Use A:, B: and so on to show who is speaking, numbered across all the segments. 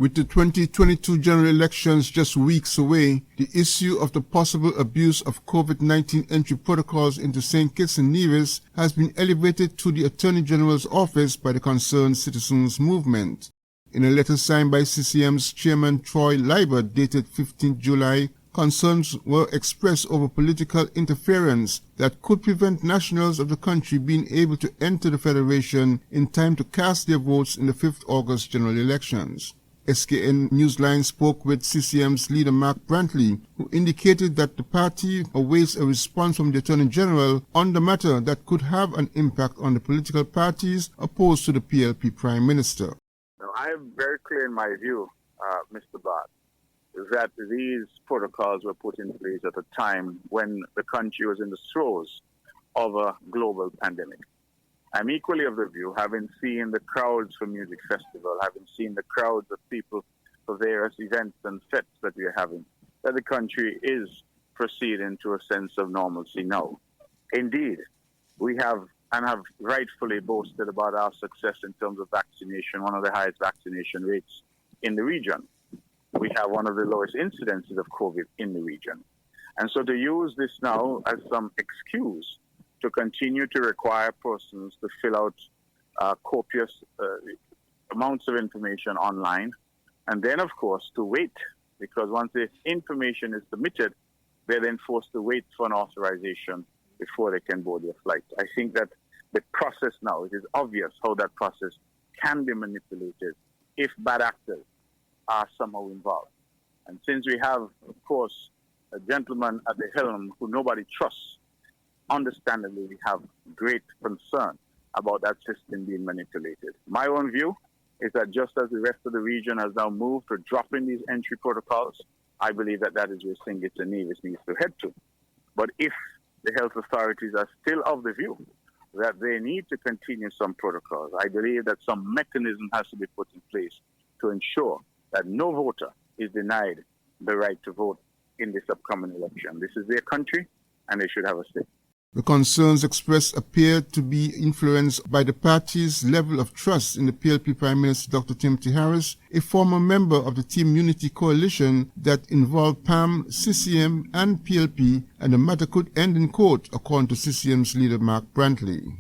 A: With the 2022 general elections just weeks away, the issue of the possible abuse of COVID-19 entry protocols into St. Kitts and Nevis has been elevated to the Attorney General's office by the Concerned Citizens Movement. In a letter signed by CCM's Chairman Troy Liebert dated 15 July, concerns were expressed over political interference that could prevent nationals of the country being able to enter the Federation in time to cast their votes in the 5th August general elections. SKN Newsline spoke with CCM's leader Mark Brantley, who indicated that the party awaits a response from the Attorney General on the matter that could have an impact on the political parties opposed to the PLP Prime Minister.
B: I am very clear in my view, Mr. Bart, that these protocols were put in place at a time when the country was in the throes of a global pandemic. I'm equally of the view, having seen the crowds for music festival, having seen the crowds of people for various events and fetes that we are having, that the country is proceeding to a sense of normalcy now. Indeed, we have and have rightfully boasted about our success in terms of vaccination, one of the highest vaccination rates in the region. We have one of the lowest incidences of COVID in the region. And so to use this now as some excuse to continue to require persons to fill out copious amounts of information online, and then, of course, to wait, because once the information is submitted, they're then forced to wait for an authorization before they can board their flight. I think that the process now, it is obvious how that process can be manipulated if bad actors are somehow involved. And since we have, of course, a gentleman at the helm who nobody trusts, understandably, we have great concern about that system being manipulated. My own view is that just as the rest of the region has now moved to dropping these entry protocols, I believe that that is where St. Kitts and Nevis needs to head to. But if the health authorities are still of the view that they need to continue some protocols, I believe that some mechanism has to be put in place to ensure that no voter is denied the right to vote in this upcoming election. This is their country, and they should have a say.
A: The concerns expressed appear to be influenced by the party's level of trust in the PLP Prime Minister Dr. Timothy Harris, a former member of the Team Unity coalition that involved PAM, CCM, and PLP, and the matter could end in court, according to CCM's leader Mark Brantley.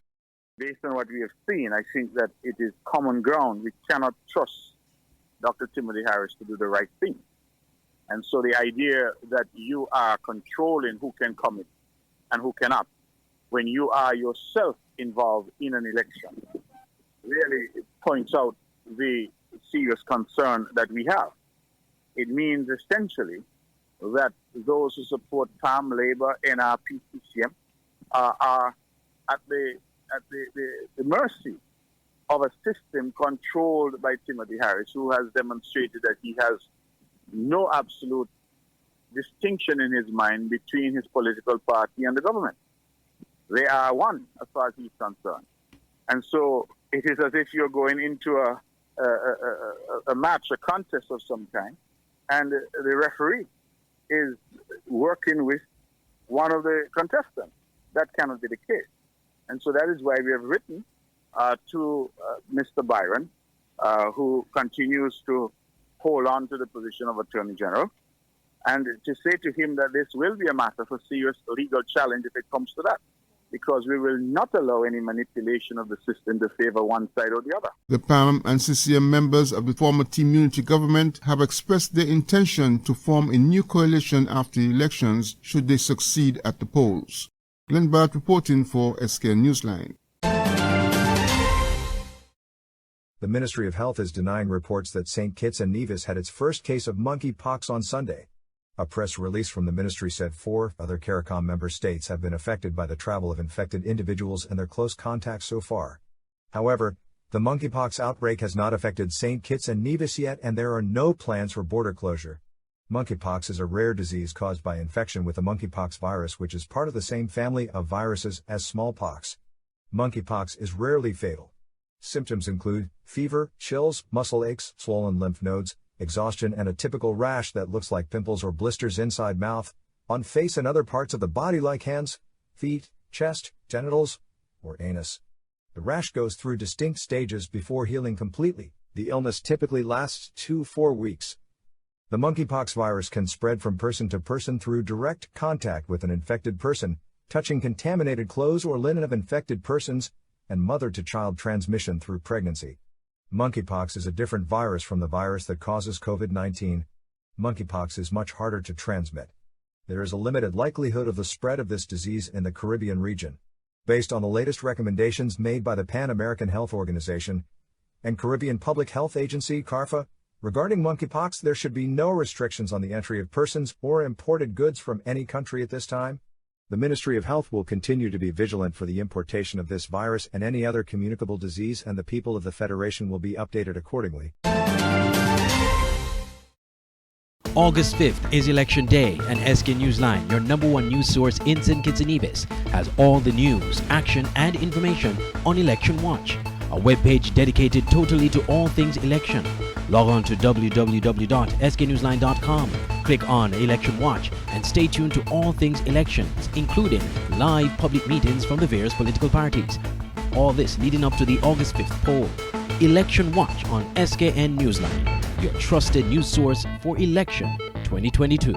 B: Based on what we have seen, I think that it is common ground. We cannot trust Dr. Timothy Harris to do the right thing. And so the idea that you are controlling who can come in and who cannot, when you are yourself involved in an election, really points out the serious concern that we have. It means essentially that those who support PAM, Labour, NRP, CCM are at the mercy of a system controlled by Timothy Harris, who has demonstrated that he has no absolute distinction in his mind between his political party and the government. They are one as far as he's concerned. And so it is as if you're going into a match, a contest of some kind, and the referee is working with one of the contestants. That cannot be the case. And so that is why we have written to Mr. Byron, who continues to hold on to the position of Attorney General, and to say to him that this will be a matter for serious legal challenge if it comes to that, because we will not allow any manipulation of the system to favor one side or the other.
A: The PAM and CCM members of the former Team Unity government have expressed their intention to form a new coalition after the elections should they succeed at the polls. Glenn Bart reporting for SKN Newsline.
C: The Ministry of Health is denying reports that St. Kitts and Nevis had its first case of monkeypox on Sunday. A press release from the ministry said 4 other CARICOM member states have been affected by the travel of infected individuals and their close contacts so far. However, the monkeypox outbreak has not affected St. Kitts and Nevis yet, and there are no plans for border closure. Monkeypox is a rare disease caused by infection with the monkeypox virus, which is part of the same family of viruses as smallpox. Monkeypox is rarely fatal. Symptoms include fever, chills, muscle aches, swollen lymph nodes, exhaustion, and a typical rash that looks like pimples or blisters inside mouth, on face and other parts of the body like hands, feet, chest, genitals, or anus. The rash goes through distinct stages before healing completely, The illness typically lasts 2 to 4 weeks. The monkeypox virus can spread from person to person through direct contact with an infected person, touching contaminated clothes or linen of infected persons, and mother-to-child transmission through pregnancy. Monkeypox is a different virus from the virus that causes COVID-19. Monkeypox is much harder to transmit. There is a limited likelihood of the spread of this disease in the Caribbean region. Based on the latest recommendations made by the Pan American Health Organization and Caribbean Public Health Agency (CARPHA), regarding monkeypox, there should be no restrictions on the entry of persons or imported goods from any country at this time. The Ministry of Health will continue to be vigilant for the importation of this virus and any other communicable disease, and the people of the Federation will be updated accordingly.
D: August 5th is Election Day, and SK Newsline, your #1 news source in St. Kitts and Nevis, has all the news, action, and information on Election Watch, a webpage dedicated totally to all things election. Log on to www.sknewsline.com, click on Election Watch, and stay tuned to all things elections, including live public meetings from the various political parties. All this leading up to the August 5th poll. Election Watch on SKN Newsline, your trusted news source for election 2022.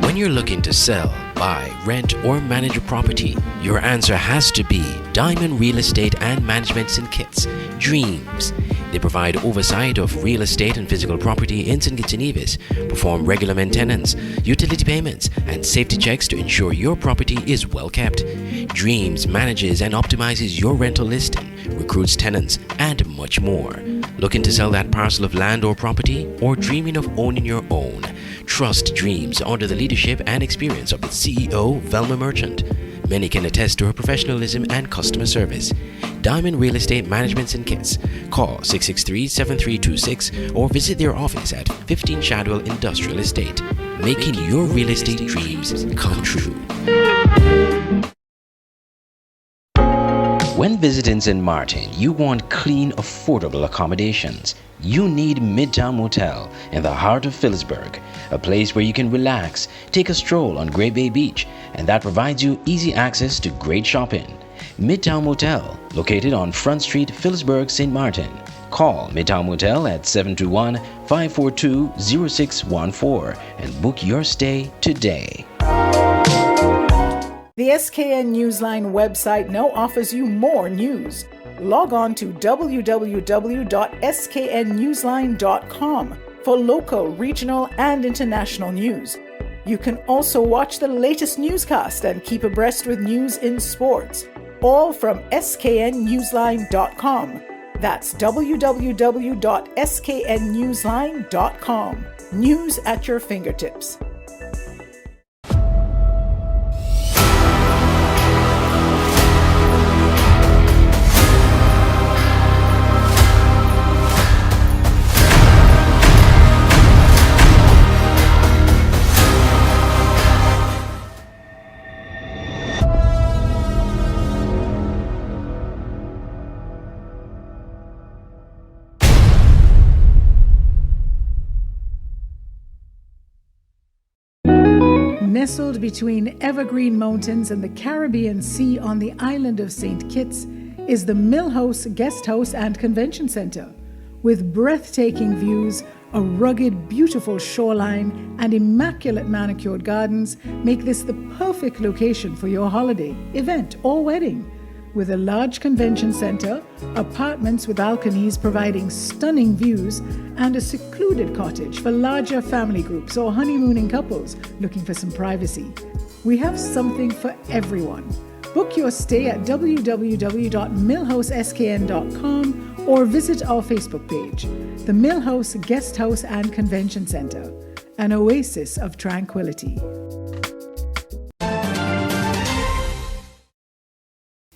D: When you're looking to sell, buy, rent, or manage a property, your answer has to be Diamond Real Estate and Management St. Kitts, Dreams. They provide oversight of real estate and physical property in St. Kitts and Nevis, perform regular maintenance, utility payments, and safety checks to ensure your property is well kept. Dreams manages and optimizes your rental listing, recruits tenants, and much more. Looking to sell that parcel of land or property, or dreaming of owning your own? Trust Dreams under the leadership and experience of its CEO, Velma Merchant. Many can attest to her professionalism and customer service. Diamond Real Estate Management St. Kitts. Call 663-7326 or visit their office at 15 Shadwell Industrial Estate, making your real estate dreams come true. When visiting St. Martin, you want clean, affordable accommodations. You need Midtown Motel in the heart of Phillipsburg, a place where you can relax, take a stroll on Great Bay Beach, and that provides you easy access to great shopping. Midtown Motel, located on Front Street, Phillipsburg, St. Martin. Call Midtown Motel at 721-542-0614 and book your stay today.
E: The SKN Newsline website now offers you more news. Log on to www.sknnewsline.com for local, regional, and international news. You can also watch the latest newscast and keep abreast with news in sports, all from sknnewsline.com. That's www.sknnewsline.com. News at your fingertips. Nestled between evergreen mountains and the Caribbean Sea on the island of St. Kitts is the Millhouse Guest House and Convention Center. With breathtaking views, a rugged, beautiful shoreline, and immaculate manicured gardens make this the perfect location for your holiday, event, or wedding. With a large convention center, apartments with balconies providing stunning views, and a secluded cottage for larger family groups or honeymooning couples looking for some privacy. We have something for everyone. Book your stay at www.millhouseskn.com or visit our Facebook page, the Millhouse Guest House and Convention Center, an oasis of tranquility.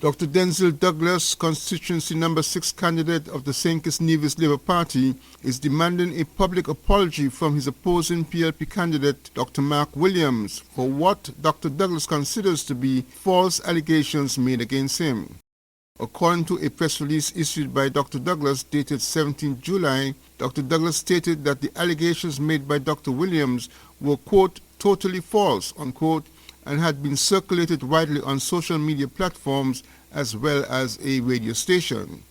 A: Dr. Denzil Douglas, constituency number 6 candidate of the St. Kitts Nevis Labour Party, is demanding a public apology from his opposing PLP candidate, Dr. Mark Williams, for what Dr. Douglas considers to be false allegations made against him. According to a press release issued by Dr. Douglas dated 17 July, Dr. Douglas stated that the allegations made by Dr. Williams were, quote, totally false, unquote, and had been circulated widely on social media platforms as well as a radio station.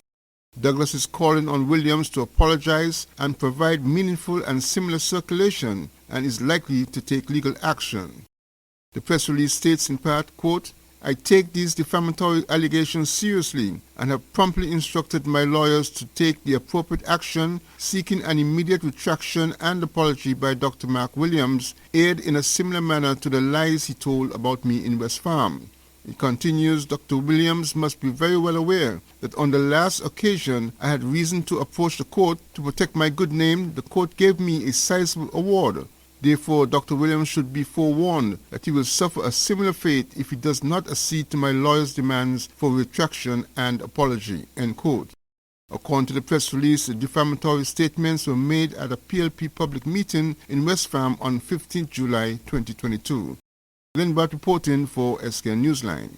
A: Douglas is calling on Williams to apologize and provide meaningful and similar circulation, and is likely to take legal action. The press release states in part, quote, "I take these defamatory allegations seriously and have promptly instructed my lawyers to take the appropriate action, seeking an immediate retraction and apology by Dr. Mark Williams, aired in a similar manner to the lies he told about me in West Farm." It continues, "Dr. Williams must be very well aware that on the last occasion I had reason to approach the court to protect my good name. The court gave me a sizable award. Therefore, Dr. Williams should be forewarned that he will suffer a similar fate if he does not accede to my lawyer's demands for retraction and apology." End quote. According to the press release, the defamatory statements were made at a PLP public meeting in West Farm on 15th July 2022. Glenn Bart reporting for SKN Newsline.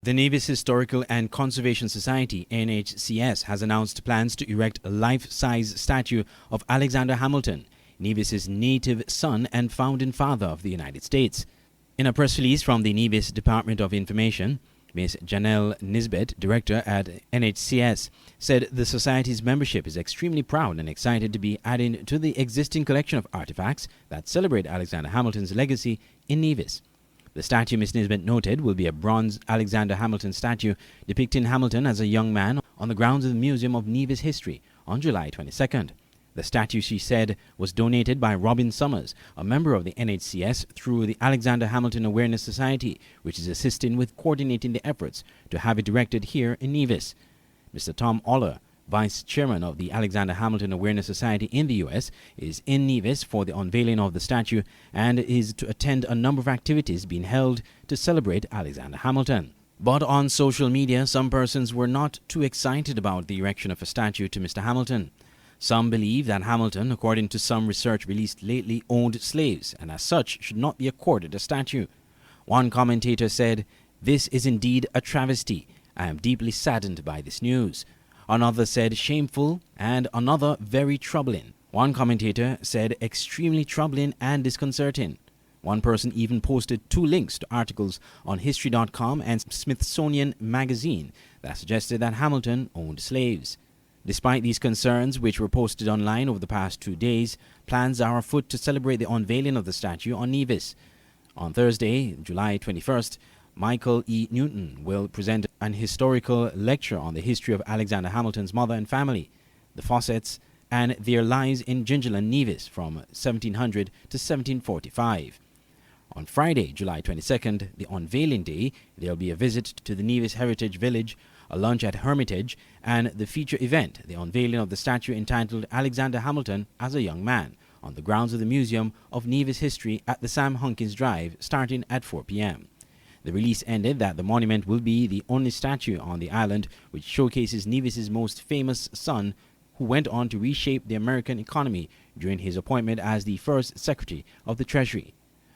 F: The Nevis Historical and Conservation Society, NHCS, has announced plans to erect a life-size statue of Alexander Hamilton, Nevis's native son and founding father of the United States. In a press release from the Nevis Department of Information, Ms. Janelle Nisbet, director at NHCS, said the society's membership is extremely proud and excited to be adding to the existing collection of artifacts that celebrate Alexander Hamilton's legacy in Nevis. The statue, Ms. Nisbet noted, will be a bronze Alexander Hamilton statue depicting Hamilton as a young man on the grounds of the Museum of Nevis History on July 22nd. The statue, she said, was donated by Robin Summers, a member of the NHCS, through the Alexander Hamilton Awareness Society, which is assisting with coordinating the efforts to have it erected here in Nevis. Mr. Tom Oller, Vice Chairman of the Alexander Hamilton Awareness Society in the U.S., is in Nevis for the unveiling of the statue and is to attend a number of activities being held to celebrate Alexander Hamilton. But on social media, some persons were not too excited about the erection of a statue to Mr. Hamilton. Some believe that Hamilton, according to some research released lately, owned slaves and as such should not be accorded a statue. One commentator said, "This is indeed a travesty. I am deeply saddened by this news." Another said shameful, and another very troubling. One commentator said extremely troubling and disconcerting. One person even posted 2 links to articles on History.com and Smithsonian Magazine that suggested that Hamilton owned slaves. Despite these concerns, which were posted online over the past 2 days, plans are afoot to celebrate the unveiling of the statue on Nevis. On Thursday, July 21st, Michael E. Newton will present an historical lecture on the history of Alexander Hamilton's mother and family, the Fawcetts, and their lives in Gingerland, Nevis from 1700 to 1745. On Friday, July 22nd, the unveiling day, there will be a visit to the Nevis Heritage Village, a lunch at Hermitage, and the feature event, the unveiling of the statue entitled Alexander Hamilton as a Young Man, on the grounds of the Museum of Nevis History at the Sam Hunkins Drive, starting at 4 p.m. The release ended that the monument will be the only statue on the island which showcases Nevis's most famous son, who went on to reshape the American economy during his appointment as the first Secretary of the Treasury.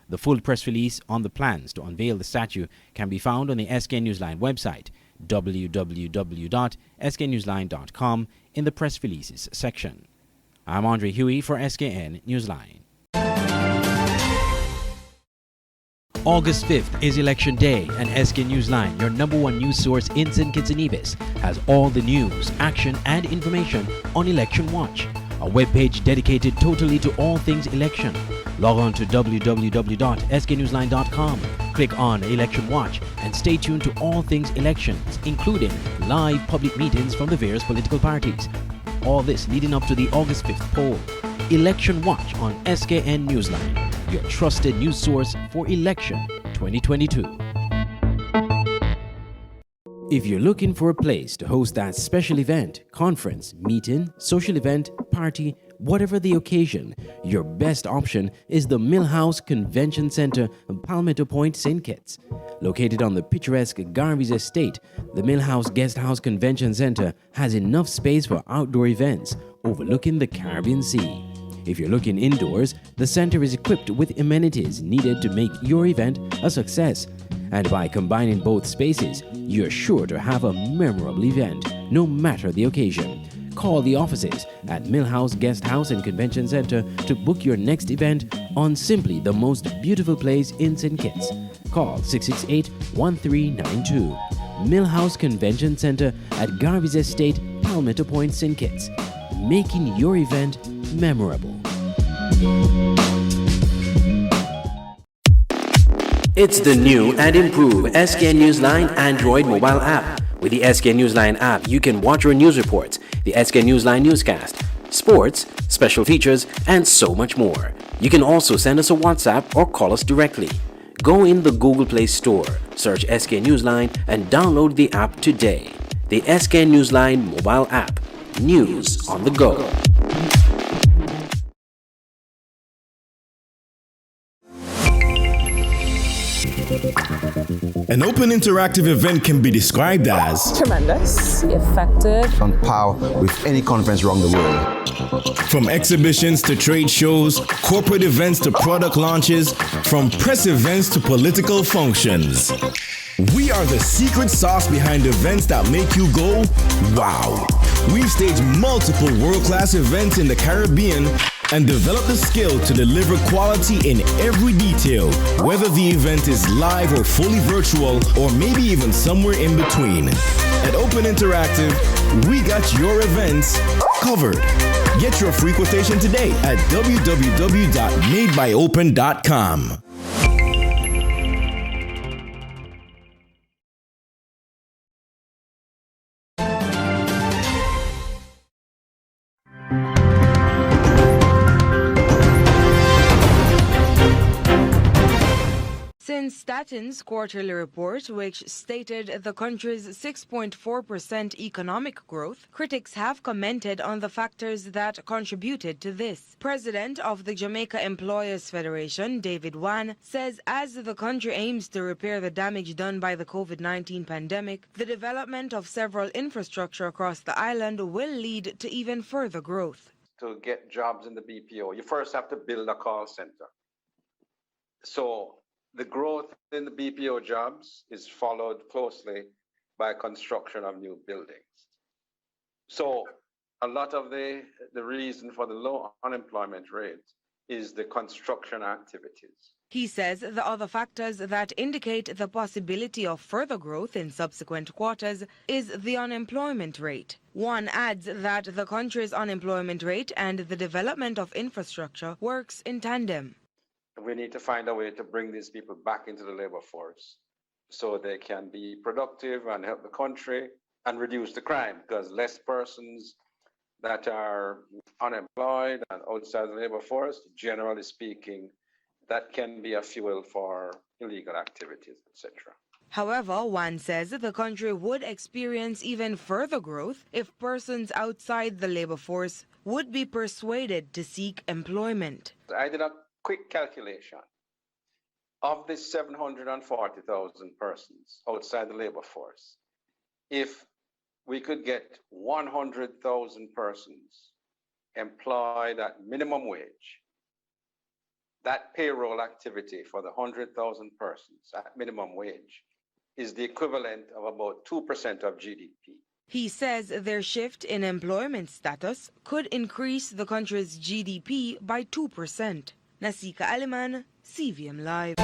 F: The full press release on the plans to unveil the statue can be found on the SKN Newsline website, www.sknewsline.com, in the press releases section. I'm Andre Huey for SKN Newsline. August 5th is Election Day, and SK Newsline, your #1 news source in St. Kitts and Nevis, has all the news, action, and information on Election Watch, a webpage dedicated totally to all things election. Log on to www.sknewsline.com, click on Election Watch, and stay tuned to all things elections, including live public meetings from the various political parties. All this leading up to the August 5th poll. Election Watch on SKN Newsline, your trusted news source for election 2022. If you're looking for a place to host that special event, conference, meeting, social event, party, whatever the occasion, your best option is the Millhouse Convention Center in Palmetto Point, St. Kitts. Located on the picturesque Garvey's Estate, the Millhouse Guest House Convention Center has enough space for outdoor events overlooking the Caribbean Sea. If you're looking indoors, the center is equipped with amenities needed to make your event a success. And by combining both spaces, you're sure to have a memorable event, no matter the occasion. Call the offices at Millhouse Guest House and Convention Center to book your next event on simply the most beautiful place in St. Kitts. Call 668-1392.
D: Millhouse Convention Center at Garvey's Estate, Palmetto Point, St. Kitts, making your event memorable. It's the new and improved SK Newsline Android mobile app. With the SK Newsline app, you can watch your news reports, the SK Newsline newscast, sports, special features, and so much more. You can also send us a WhatsApp or call us directly. Go in the Google Play Store, search SK Newsline, and download the app today. The SK Newsline mobile app. News on the go.
G: An open interactive event can be described as
H: tremendous, effective,
I: on par with any conference around the world.
G: From exhibitions to trade shows, corporate events to product launches, from press events to political functions. We are the secret sauce behind events that make you go, wow. We've staged multiple world-class events in the Caribbean and developed the skill to deliver quality in every detail, whether the event is live or fully virtual, or maybe even somewhere in between. At Open Interactive, we got your events covered. Get your free quotation today at www.madebyopen.com.
J: Since Statin's quarterly report, which stated the country's 6.4% economic growth, critics have commented on the factors that contributed to this. President of the Jamaica Employers Federation, David Wan, says as the country aims to repair the damage done by the COVID-19 pandemic, the development of several infrastructure across the island will lead to even further growth.
K: To get jobs in the BPO, you first have to build a call center. So the growth in the BPO jobs is followed closely by construction of new buildings. So a lot of the reason for the low unemployment rate is the construction activities.
J: He says the other factors that indicate the possibility of further growth in subsequent quarters is the unemployment rate. One adds that the country's unemployment rate and the development of infrastructure works in tandem.
K: We need to find a way to bring these people back into the labor force so they can be productive and help the country and reduce the crime, because less persons that are unemployed and outside the labor force, generally speaking, that can be a fuel for illegal activities, etc.
J: However, Wan says the country would experience even further growth if persons outside the labor force would be persuaded to seek employment.
K: I did a quick calculation. Of the 740,000 persons outside the labor force, if we could get 100,000 persons employed at minimum wage, that payroll activity for the 100,000 persons at minimum wage is the equivalent of about 2% of GDP.
J: He says their shift in employment status could increase the country's GDP by 2%. Nasika Aliman, CVM Live.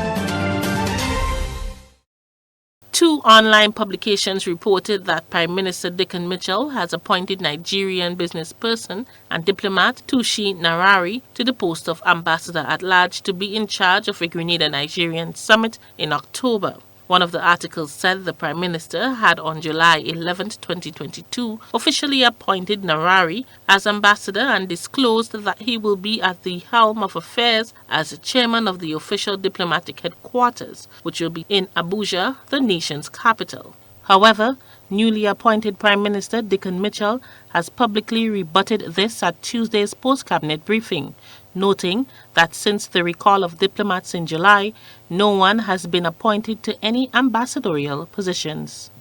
L: Two online publications reported that Prime Minister Dickon Mitchell has appointed Nigerian businessperson and diplomat Tushi Narari to the post of ambassador at large to be in charge of a Grenada-Nigerian summit in October. One of the articles said the Prime Minister had on July 11, 2022, officially appointed Narari as ambassador and disclosed that he will be at the helm of affairs as chairman of the official diplomatic headquarters, which will be in Abuja, the nation's capital. However, newly appointed Prime Minister Dickon Mitchell has publicly rebutted this at Tuesday's post-cabinet briefing, noting that since the recall of diplomats in July, no one has been appointed to any ambassadorial positions.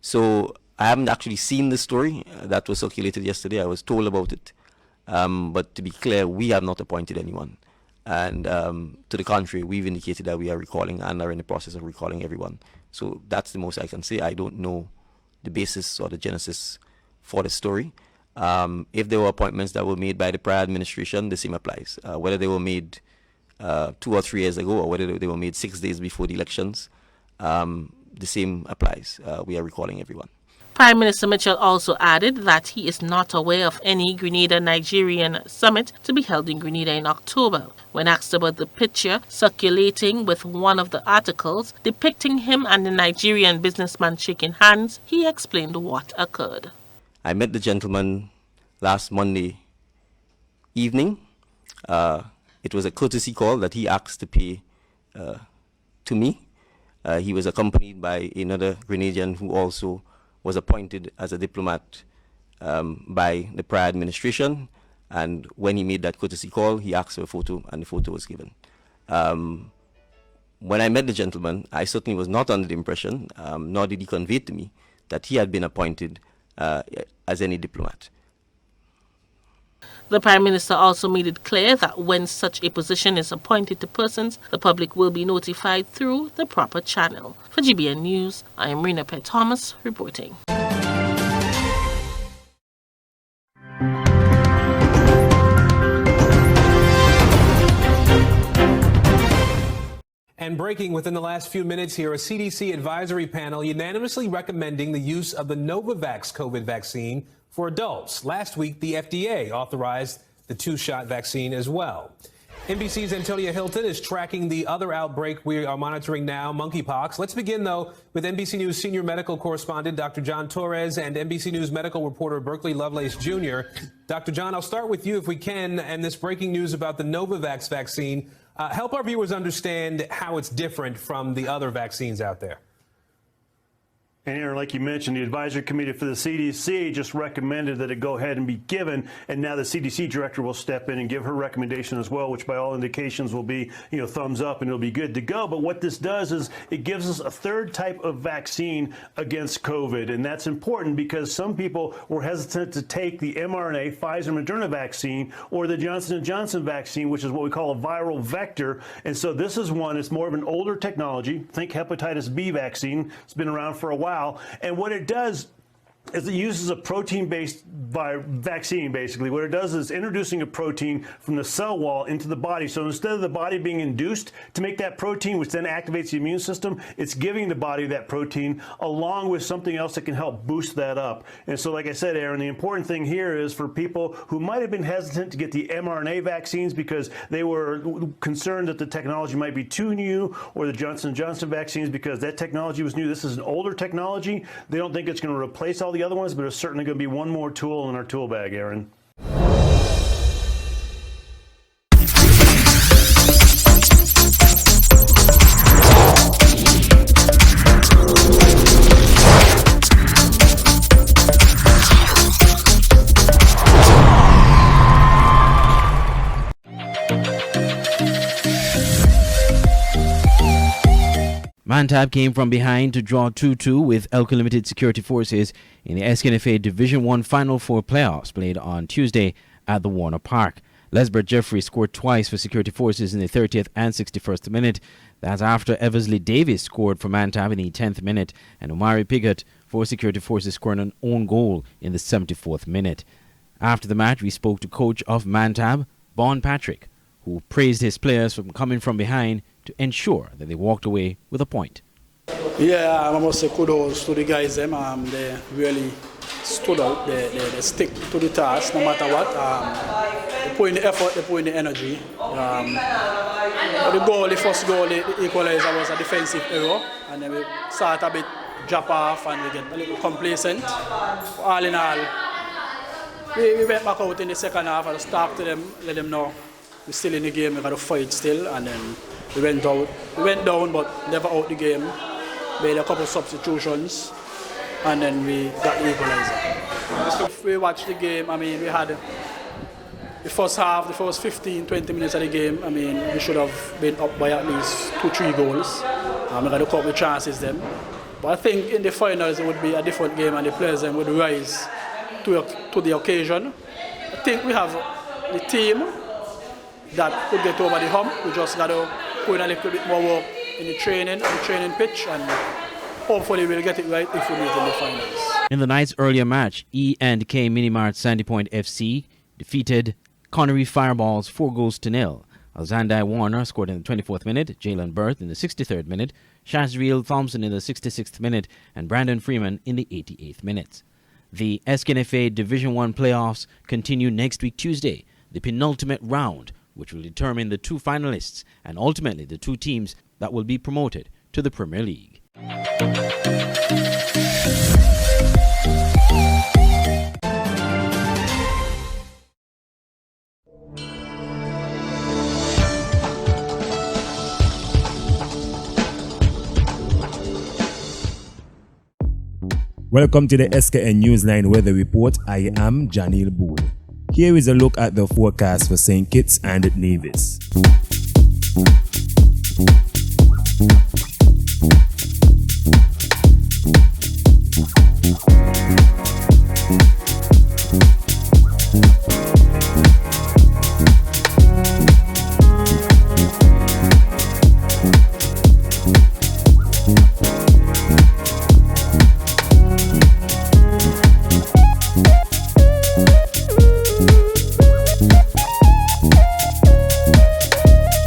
M: So I haven't actually seen the story that was circulated yesterday. I was told about it. But to be clear, we have not appointed anyone. And to the contrary, we've indicated that we are recalling and are in the process of recalling everyone. So that's the most I can say. I don't know the basis or the genesis for the story. If there were appointments that were made by the prior administration, the same applies. Whether they were made 2 or 3 years ago or whether they were made 6 days before the elections, the same applies. We are recalling everyone.
L: Prime Minister Mitchell also added that he is not aware of any Grenada-Nigerian summit to be held in Grenada in October. When asked about the picture circulating with one of the articles depicting him and the Nigerian businessman shaking hands, he explained what occurred.
M: I met the gentleman last Monday evening. It was a courtesy call that he asked to pay to me. He was accompanied by another Grenadian who also was appointed as a diplomat by the prior administration, and when he made that courtesy call, he asked for a photo, and the photo was given. When I met the gentleman, I certainly was not under the impression, nor did he convey to me, that he had been appointed as any diplomat.
L: The Prime Minister also made it clear that when such a position is appointed to persons, the public will be notified through the proper channel. For GBN News, I am Rena Pett Thomas reporting.
N: And breaking within the last few minutes here, a CDC advisory panel unanimously recommending the use of the Novavax COVID vaccine for adults. Last week, the FDA authorized the 2-shot vaccine as well. NBC's Antonia Hilton is tracking the other outbreak we are monitoring now, monkeypox. Let's begin, though, with NBC News senior medical correspondent Dr. John Torres and NBC News medical reporter Berkeley Lovelace Jr. Dr. John, I'll start with you if we can, and this breaking news about the Novavax vaccine. Help our viewers understand how it's different from the other vaccines out there.
O: And Aaron, like you mentioned, the advisory committee for the CDC just recommended that it go ahead and be given, and now the CDC director will step in and give her recommendation as well, which by all indications will be, thumbs up, and it'll be good to go. But what this does is it gives us a third type of vaccine against COVID, and that's important because some people were hesitant to take the mRNA Pfizer Moderna vaccine or the Johnson & Johnson vaccine, which is what we call a viral vector. And so this is one, it's more of an older technology. Think hepatitis B vaccine. It's been around for a while. And what it does is it uses a protein-based vaccine, basically. What it does is introducing a protein from the cell wall into the body. So instead of the body being induced to make that protein, which then activates the immune system, it's giving the body that protein along with something else that can help boost that up. And so, like I said, Aaron, the important thing here is for people who might have been hesitant to get the mRNA vaccines because they were concerned that the technology might be too new, or the Johnson & Johnson vaccines because that technology was new. This is an older technology. They don't think it's going to replace all the other ones, but it's certainly going to be one more tool in our tool bag, Aaron.
F: Mantab came from behind to draw 2-2 with Elko Limited Security Forces in the SKNFA Division 1 Final Four playoffs played on Tuesday at the Warner Park. Lesbert Jeffrey scored twice for Security Forces in the 30th and 61st minute. That's after Eversley Davis scored for Mantab in the 10th minute, and Omari Piggott for Security Forces scored an own goal in the 74th minute. After the match, we spoke to coach of Mantab, Bon Patrick, who praised his players for coming from behind to ensure that they walked away with a point.
P: Yeah, I must say kudos to the guys. They really stood out. They stick to the task no matter what. They put in the effort, they put in the energy. The first goal, the equalizer was a defensive error, and then we start a bit drop off and we get a little complacent. All in all, we went back out in the second half and just talk to them, let them know we're still in the game, we got to fight still, and then we went out. We went down, but never out the game. Made a couple of substitutions, and then we got the equalizer. If we watched the game, we had the first half, the first 15-20 minutes of the game. We should have been up by at least 2-3 goals. We got a couple of chances then. But I think in the finals it would be a different game, and the players then would rise to the occasion. I think we have the team that could get over the hump. We just got to put in a little bit more work in the training pitch, and hopefully we'll get it right if we meet in the finals.
F: In the night's earlier match, E&K Minimart Sandy Point FC defeated Connery Fireballs 4-0. Alzandai Warner scored in the 24th minute, Jalen Berth in the 63rd minute, Shazriel Thompson in the 66th minute, and Brandon Freeman in the 88th minute. The SKNFA Division 1 playoffs continue next week Tuesday, the penultimate round, which will determine the 2 finalists and ultimately the 2 teams that will be promoted to the Premier League.
Q: Welcome to the SKN Newsline Weather Report. I am Janil Boone. Here is a look at the forecast for St. Kitts and Nevis.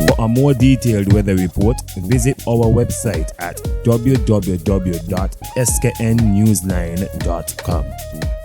Q: For a more detailed weather report, visit our website at www.sknnewsline.com.